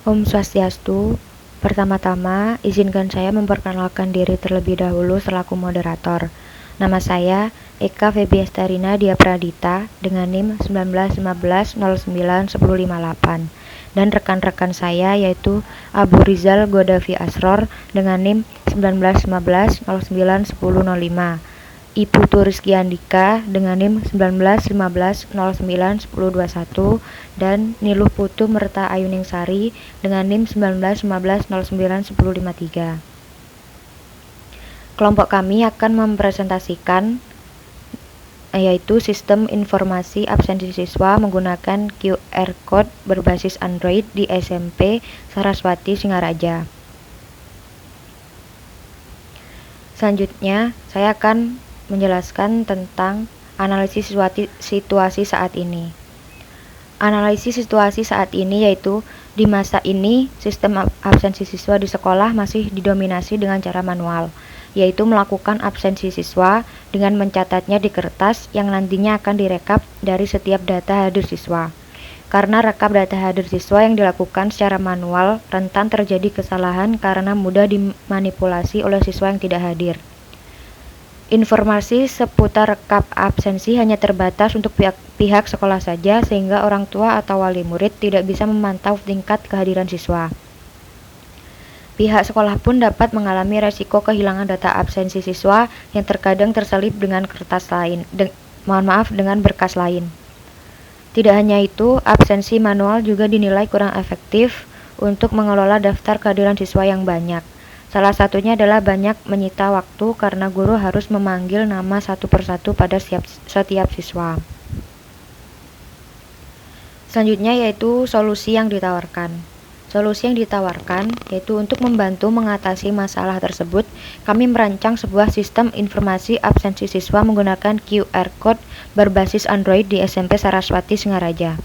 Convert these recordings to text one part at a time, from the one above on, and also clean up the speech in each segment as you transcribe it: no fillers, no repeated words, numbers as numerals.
Om Swastiastu. Pertama-tama, izinkan saya memperkenalkan diri terlebih dahulu selaku moderator. Nama saya Eka Febiastarina Dia Pradita dengan NIM 1915091058 dan rekan-rekan saya yaitu Abu Rizal Godavi Asror dengan NIM 1915091005, Ibu Rizky Andika dengan NIM 1915091021 dan Niluh Putu Merta Ayuningsari dengan NIM 1915091053. Kelompok kami akan mempresentasikan yaitu sistem informasi absensi siswa menggunakan QR Code berbasis Android di SMP Saraswati Singaraja. Selanjutnya, saya akan menjelaskan tentang analisis situasi saat ini. Analisis situasi saat ini yaitu di masa ini sistem absensi siswa di sekolah masih didominasi dengan cara manual, yaitu melakukan absensi siswa dengan mencatatnya di kertas yang nantinya akan direkap dari setiap data hadir siswa. Karena rekap data hadir siswa yang dilakukan secara manual rentan terjadi kesalahan karena mudah dimanipulasi oleh siswa yang tidak hadir. Informasi seputar rekap absensi hanya terbatas untuk pihak sekolah saja, sehingga orang tua atau wali murid tidak bisa memantau tingkat kehadiran siswa. Pihak sekolah pun dapat mengalami resiko kehilangan data absensi siswa yang terkadang terselip dengan dengan berkas lain. Tidak hanya itu, absensi manual juga dinilai kurang efektif untuk mengelola daftar kehadiran siswa yang banyak. Salah satunya adalah banyak menyita waktu karena guru harus memanggil nama satu persatu pada setiap siswa. Selanjutnya yaitu solusi yang ditawarkan. Solusi yang ditawarkan yaitu untuk membantu mengatasi masalah tersebut, kami merancang sebuah sistem informasi absensi siswa menggunakan QR Code berbasis Android di SMP Saraswati Singaraja.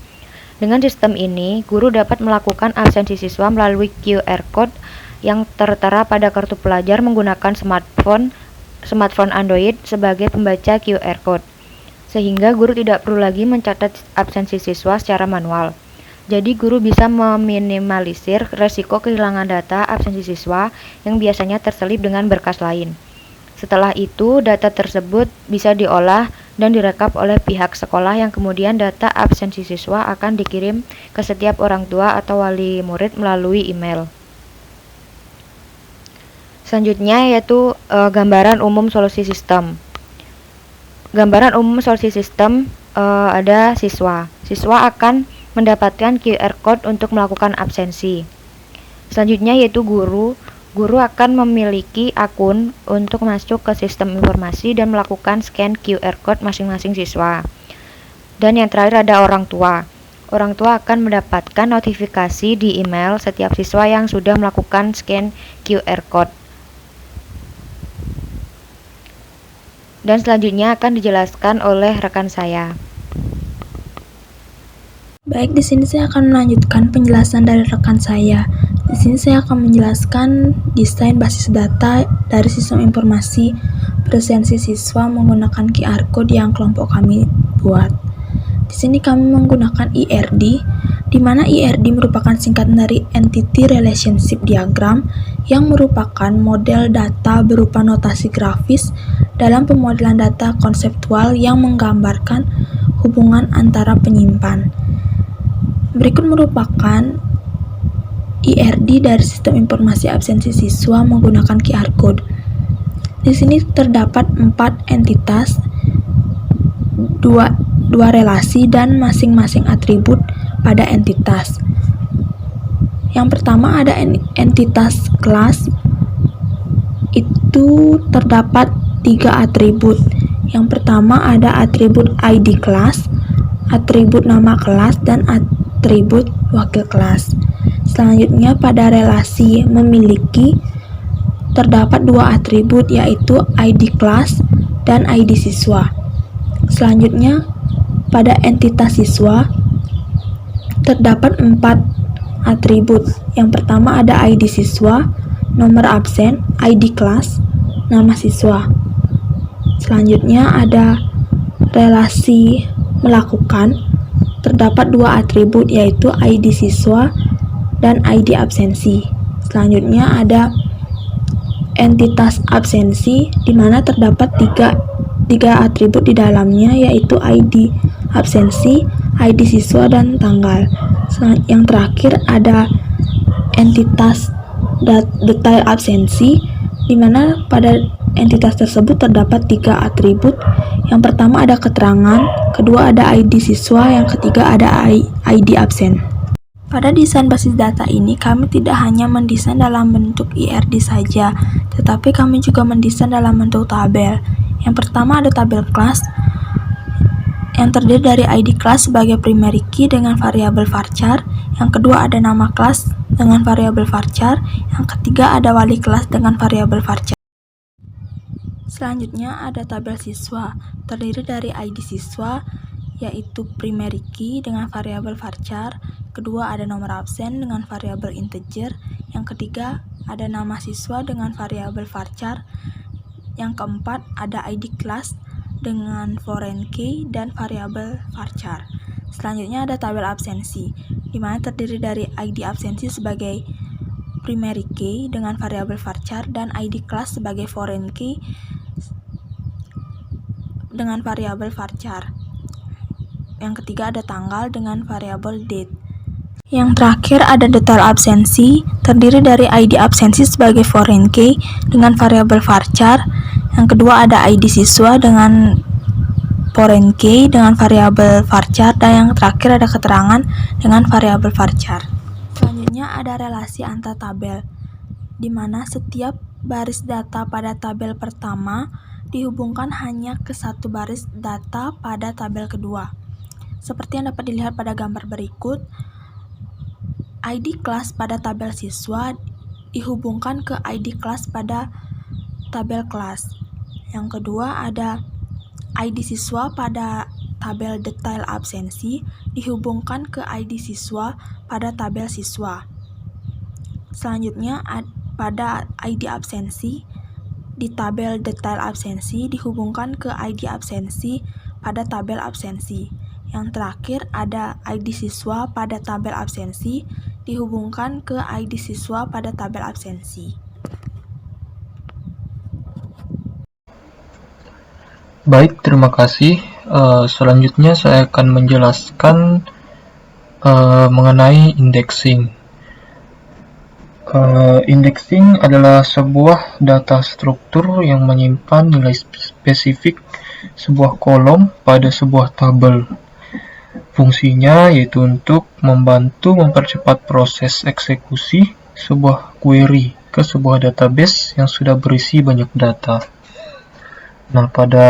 Dengan sistem ini, guru dapat melakukan absensi siswa melalui QR Code yang tertera pada kartu pelajar menggunakan smartphone Android sebagai pembaca QR Code, sehingga guru tidak perlu lagi mencatat absensi siswa secara manual. Jadi guru bisa meminimalisir resiko kehilangan data absensi siswa yang biasanya terselip dengan berkas lain. Setelah itu, data tersebut bisa diolah dan direkap oleh pihak sekolah yang kemudian data absensi siswa akan dikirim ke setiap orang tua atau wali murid melalui email. Selanjutnya yaitu gambaran umum solusi sistem. Gambaran umum solusi sistem ada siswa. Siswa akan mendapatkan QR Code untuk melakukan absensi. Selanjutnya yaitu guru. Guru akan memiliki akun untuk masuk ke sistem informasi dan melakukan scan QR Code masing-masing siswa. Dan yang terakhir ada orang tua. Orang tua akan mendapatkan notifikasi di email setiap siswa yang sudah melakukan scan QR Code. Dan selanjutnya akan dijelaskan oleh rekan saya. Baik, di sini saya akan melanjutkan penjelasan dari rekan saya. Di sini saya akan menjelaskan desain basis data dari sistem informasi presensi siswa menggunakan QR Code yang kelompok kami buat. Di sini kami menggunakan IRD, di mana IRD merupakan singkatan dari Entity Relationship Diagram yang merupakan model data berupa notasi grafis dalam pemodelan data konseptual yang menggambarkan hubungan antara penyimpan. Berikut merupakan IRD dari sistem informasi absensi siswa menggunakan QR Code. Di sini terdapat 4 entitas, 2 relasi dan masing-masing atribut pada entitas. Yang pertama ada entitas kelas, itu terdapat 3 atribut. Yang pertama ada atribut ID kelas, atribut nama kelas, dan atribut wakil kelas. Selanjutnya pada relasi memiliki terdapat 2 atribut yaitu ID kelas dan ID siswa. Selanjutnya pada entitas siswa terdapat 4 atribut. Yang pertama ada ID siswa, nomor absen, ID kelas, nama siswa. Selanjutnya ada relasi melakukan, terdapat 2 atribut yaitu ID siswa dan ID absensi. Selanjutnya ada entitas absensi, di mana terdapat tiga atribut di dalamnya, yaitu ID absensi, ID siswa, dan tanggal. Yang terakhir ada entitas detail absensi, di mana pada entitas tersebut terdapat tiga atribut. Yang pertama ada keterangan, kedua ada ID siswa, yang ketiga ada ID absen. Pada desain basis data ini, kami tidak hanya mendesain dalam bentuk IRD saja, tetapi kami juga mendesain dalam bentuk tabel. Yang pertama ada tabel kelas, yang terdiri dari ID kelas sebagai primary key dengan variabel varchar. Yang kedua ada nama kelas dengan variabel varchar. Yang ketiga ada wali kelas dengan variabel varchar. Selanjutnya ada tabel siswa, terdiri dari ID siswa, yaitu primary key dengan variabel varchar. Kedua ada nomor absen dengan variabel integer. Yang ketiga ada nama siswa dengan variabel varchar. Yang keempat ada ID kelas dengan foreign key dan variabel varchar. Selanjutnya ada tabel absensi, di mana terdiri dari ID absensi sebagai primary key dengan variabel varchar dan ID kelas sebagai foreign key dengan variabel varchar. Yang ketiga ada tanggal dengan variabel date. Yang terakhir ada detail absensi, terdiri dari ID absensi sebagai foreign key dengan variabel varchar. Yang kedua ada ID siswa dengan foreign key dengan variabel varchar, dan yang terakhir ada keterangan dengan variabel varchar. Selanjutnya ada relasi antar tabel, di mana setiap baris data pada tabel pertama dihubungkan hanya ke satu baris data pada tabel kedua. Seperti yang dapat dilihat pada gambar berikut, ID kelas pada tabel siswa dihubungkan ke ID kelas pada tabel kelas. Yang kedua ada ID siswa pada tabel detail absensi dihubungkan ke ID siswa pada tabel siswa. Selanjutnya pada ID absensi di tabel detail absensi dihubungkan ke ID absensi pada tabel absensi. Yang terakhir ada ID siswa pada tabel absensi dihubungkan ke ID siswa pada tabel absensi. Baik, terima kasih. Selanjutnya saya akan menjelaskan mengenai indexing. Indexing adalah sebuah data struktur yang menyimpan nilai spesifik sebuah kolom pada sebuah tabel. Fungsinya yaitu untuk membantu mempercepat proses eksekusi sebuah query ke sebuah database yang sudah berisi banyak data. Nah, pada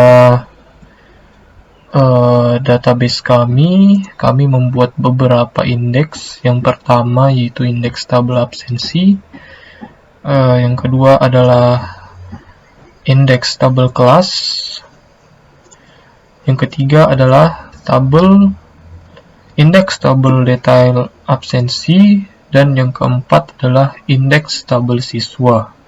database kami membuat beberapa indeks. Yang pertama yaitu indeks tabel absensi. Yang kedua adalah indeks tabel kelas. Yang ketiga adalah indeks tabel detail absensi. Dan yang keempat adalah indeks tabel siswa.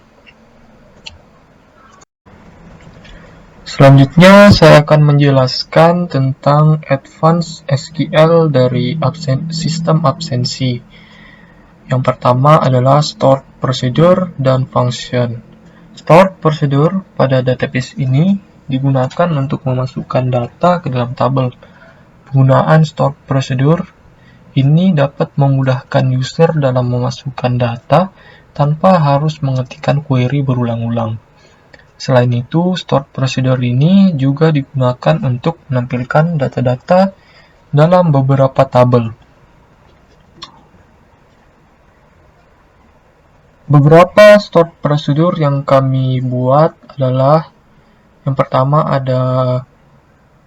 Selanjutnya saya akan menjelaskan tentang advanced SQL dari sistem absensi. Yang pertama adalah stored procedure dan function. Stored procedure pada database ini digunakan untuk memasukkan data ke dalam tabel. Penggunaan stored procedure ini dapat memudahkan user dalam memasukkan data tanpa harus mengetikkan query berulang-ulang. Selain itu, stored procedure ini juga digunakan untuk menampilkan data-data dalam beberapa tabel. Beberapa stored procedure yang kami buat adalah yang pertama ada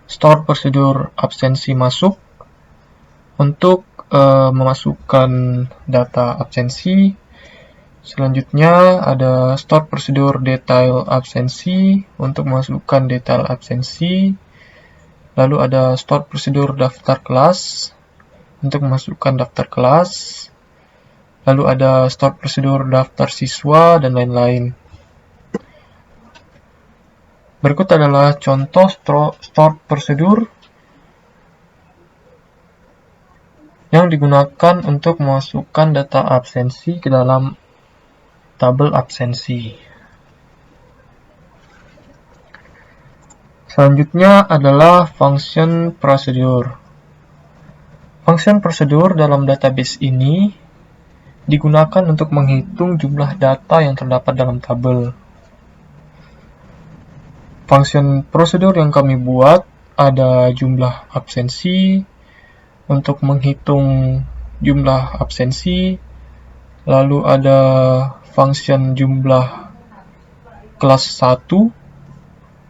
stored procedure absensi masuk untuk memasukkan data absensi. Selanjutnya ada stored procedure detail absensi untuk memasukkan detail absensi. Lalu ada stored procedure daftar kelas untuk memasukkan daftar kelas. Lalu ada stored procedure daftar siswa dan lain-lain. Berikut adalah contoh stored procedure. yang digunakan untuk memasukkan data absensi ke dalam tabel absensi. Selanjutnya adalah function prosedur. Function prosedur dalam database ini digunakan untuk menghitung jumlah data yang terdapat dalam tabel. Function prosedur yang kami buat ada jumlah absensi, untuk menghitung jumlah absensi, lalu ada function jumlah kelas 1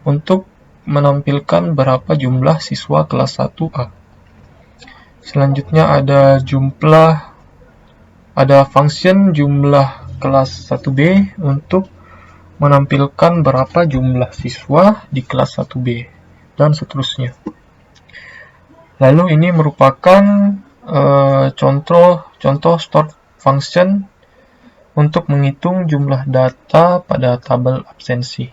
untuk menampilkan berapa jumlah siswa kelas 1A. Selanjutnya ada function jumlah kelas 1B untuk menampilkan berapa jumlah siswa di kelas 1B, dan seterusnya. Lalu ini merupakan contoh store function untuk menghitung jumlah data pada tabel absensi.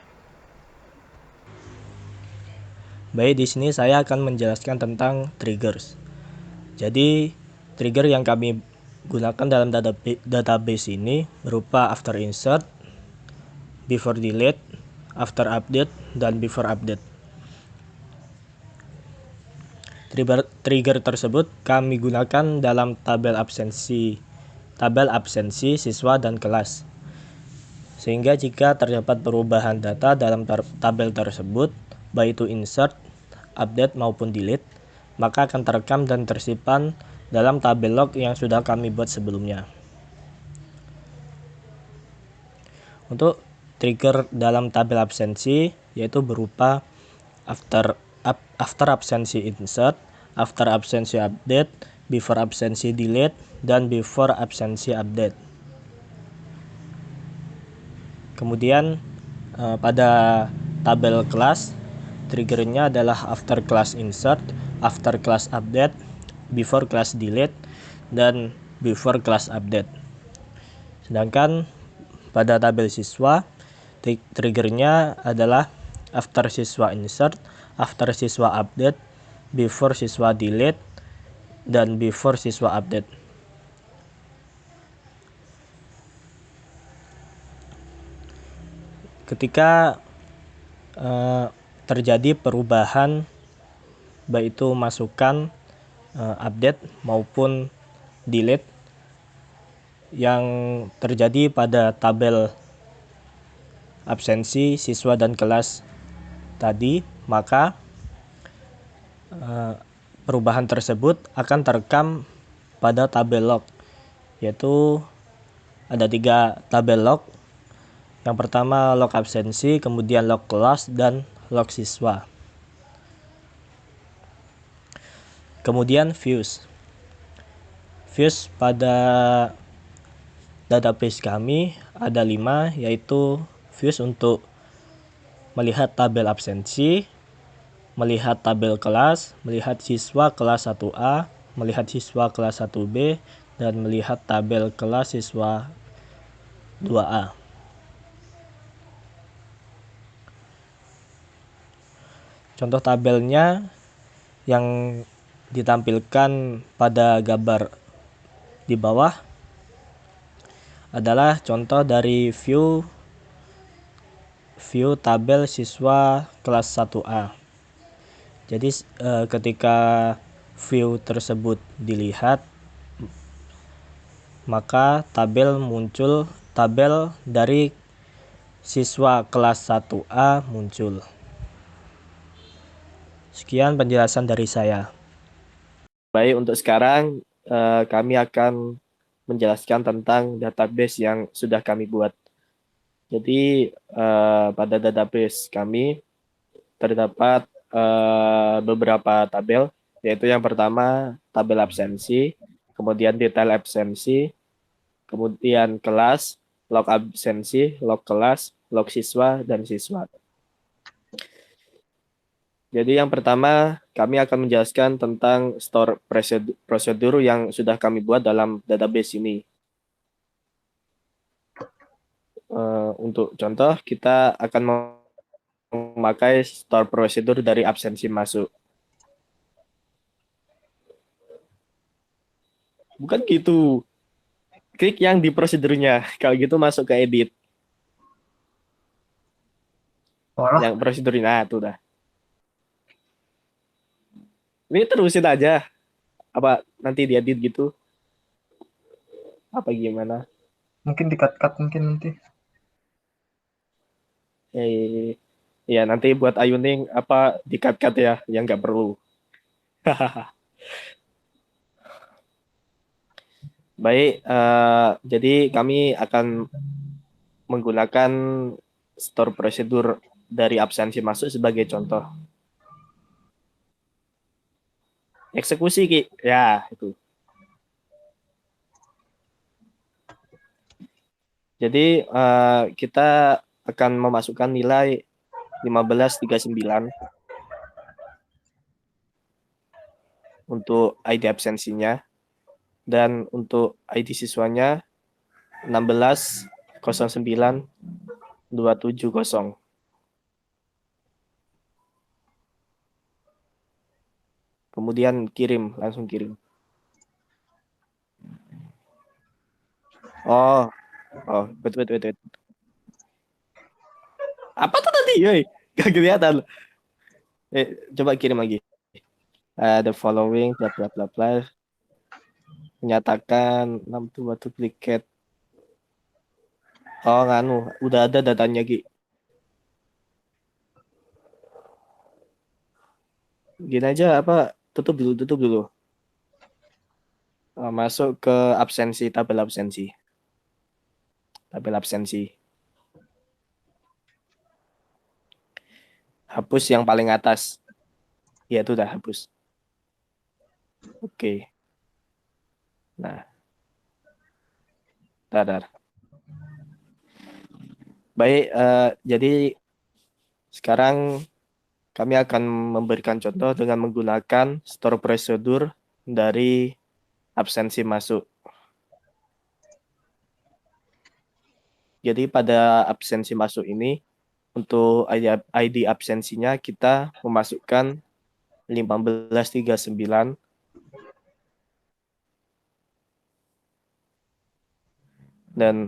Baik, di sini saya akan menjelaskan tentang triggers. Jadi, trigger yang kami gunakan dalam database ini berupa after insert, before delete, after update, dan before update. Trigger tersebut kami gunakan dalam tabel absensi siswa dan kelas. Sehingga jika terdapat perubahan data dalam tabel tersebut, baik itu insert, update maupun delete, maka akan terekam dan tersimpan dalam tabel log yang sudah kami buat sebelumnya. Untuk trigger dalam tabel absensi yaitu berupa after absensi insert, after absensi update, before absensi delete, dan before absensi update. Kemudian pada tabel kelas, triggernya adalah after class insert, after class update, before class delete, dan before class update. Sedangkan pada tabel siswa, triggernya adalah after siswa insert, after siswa update, before siswa delete, dan before siswa update. Ketika terjadi perubahan baik itu masukan, update maupun delete yang terjadi pada tabel absensi siswa dan kelas tadi, maka perubahan tersebut akan terekam pada tabel log, yaitu ada 3 tabel log. Yang pertama log absensi, kemudian log kelas, dan log siswa. Kemudian views pada database kami ada 5, yaitu views untuk melihat tabel absensi, melihat tabel kelas, melihat siswa kelas 1A, melihat siswa kelas 1B, dan melihat tabel kelas siswa 2A. Contoh tabelnya yang ditampilkan pada gambar di bawah adalah contoh dari view tabel siswa kelas 1A. Jadi ketika view tersebut dilihat, maka tabel dari siswa kelas 1A muncul. Sekian penjelasan dari saya. Baik, untuk sekarang kami akan menjelaskan tentang database yang sudah kami buat. Jadi pada database kami terdapat beberapa tabel, yaitu yang pertama tabel absensi, kemudian detail absensi, kemudian kelas, log absensi, log kelas, log siswa, dan siswa. Jadi yang pertama kami akan menjelaskan tentang store prosedur yang sudah kami buat dalam database ini. Untuk contoh, kita akan memakai store prosedur dari absensi masuk. Bukan gitu. Klik yang di prosedurnya. Kalau gitu masuk ke edit. Walah, Yang prosedurnya, nah, tuh dah. Ini terusin aja. Apa nanti diedit gitu? Apa gimana? mungkin di-cut-cut mungkin nanti. Ya nanti buat Ayuning apa di-cut-cut ya, yang nggak perlu. Baik, jadi kami akan menggunakan store prosedur dari absensi masuk sebagai contoh. Eksekusi, Ki. Ya, itu. Jadi kita akan memasukkan nilai 1539 untuk ID absensinya, dan untuk ID siswanya 1609 270. Kemudian kirim, langsung kirim. Oh, wait. Apa tuh tadi? Yoi, gak kelihatan. Coba kirim lagi. The following bla bla bla bla menyatakan 62 duplikat. Oh, nganu, udah ada datanya, Ki. Gini aja, apa, tutup dulu. Masuk ke absensi, tabel absensi. Hapus yang paling atas. Ya, itu udah hapus. Oke. Nah, dar. Baik, jadi sekarang kami akan memberikan contoh dengan menggunakan store prosedur dari absensi masuk. Jadi pada absensi masuk ini, untuk ID absensinya kita memasukkan 1539, dan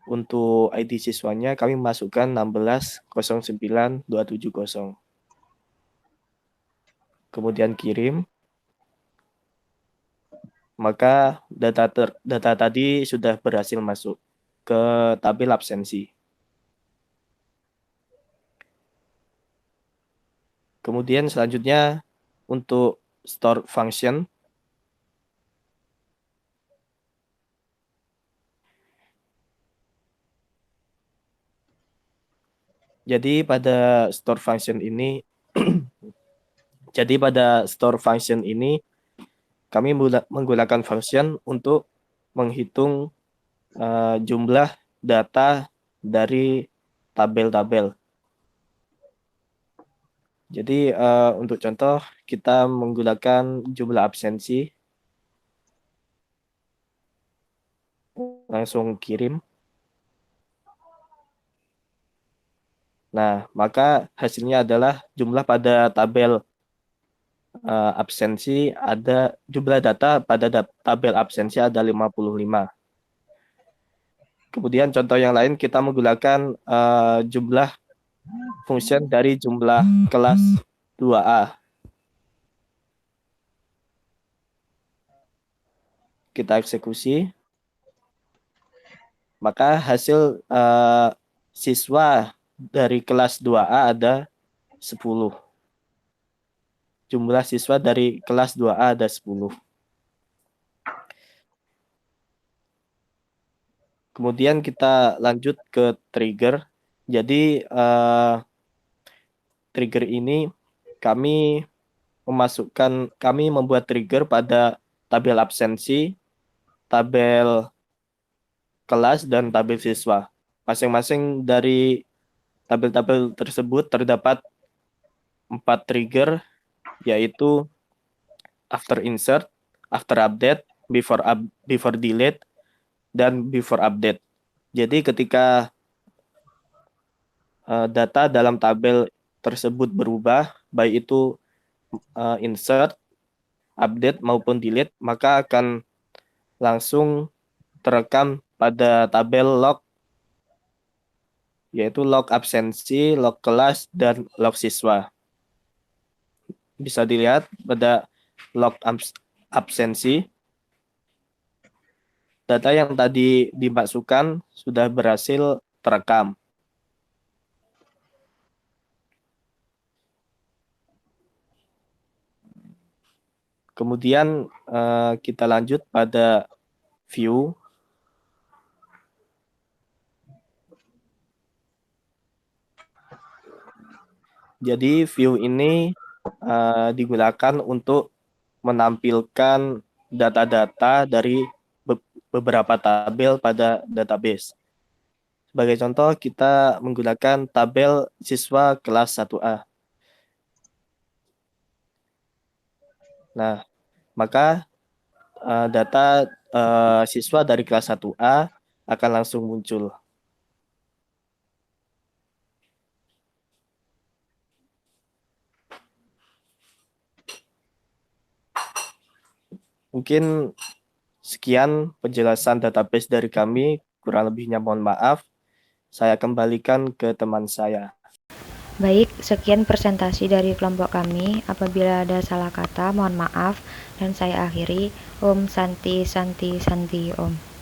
untuk ID siswanya kami masukkan 1609270. Kemudian kirim. Maka data tadi sudah berhasil masuk ke tabel absensi. Kemudian selanjutnya untuk store function. Jadi pada store function ini kami menggunakan function untuk menghitung jumlah data dari tabel-tabel. Jadi untuk contoh kita menggunakan jumlah absensi, langsung kirim. Nah, maka hasilnya adalah jumlah pada tabel absensi ada, jumlah data pada tabel absensi ada 55. Kemudian contoh yang lain kita menggunakan jumlah function dari jumlah kelas 2A. Kita eksekusi. Maka hasil siswa dari kelas 2A ada 10. Jumlah siswa dari kelas 2A ada 10. Kemudian kita lanjut ke trigger. Jadi trigger ini kami membuat trigger pada tabel absensi, tabel kelas, dan tabel siswa. Masing-masing dari tabel-tabel tersebut terdapat 4 trigger, yaitu after insert, after update, before delete, dan before update. Jadi ketika data dalam tabel tersebut berubah, baik itu insert, update, maupun delete, maka akan langsung terekam pada tabel log, yaitu log absensi, log kelas, dan log siswa. Bisa dilihat pada log absensi, data yang tadi dimasukkan sudah berhasil terekam. Kemudian kita lanjut pada view. Jadi view ini digunakan untuk menampilkan data-data dari beberapa tabel pada database. Sebagai contoh, kita menggunakan tabel siswa kelas 1A. Nah, maka data siswa dari kelas 1A akan langsung muncul. Mungkin sekian penjelasan database dari kami, kurang lebihnya mohon maaf. Saya kembalikan ke teman saya. Baik, sekian presentasi dari kelompok kami. Apabila ada salah kata, mohon maaf. Dan saya akhiri. Om Santi Santi Santi Om.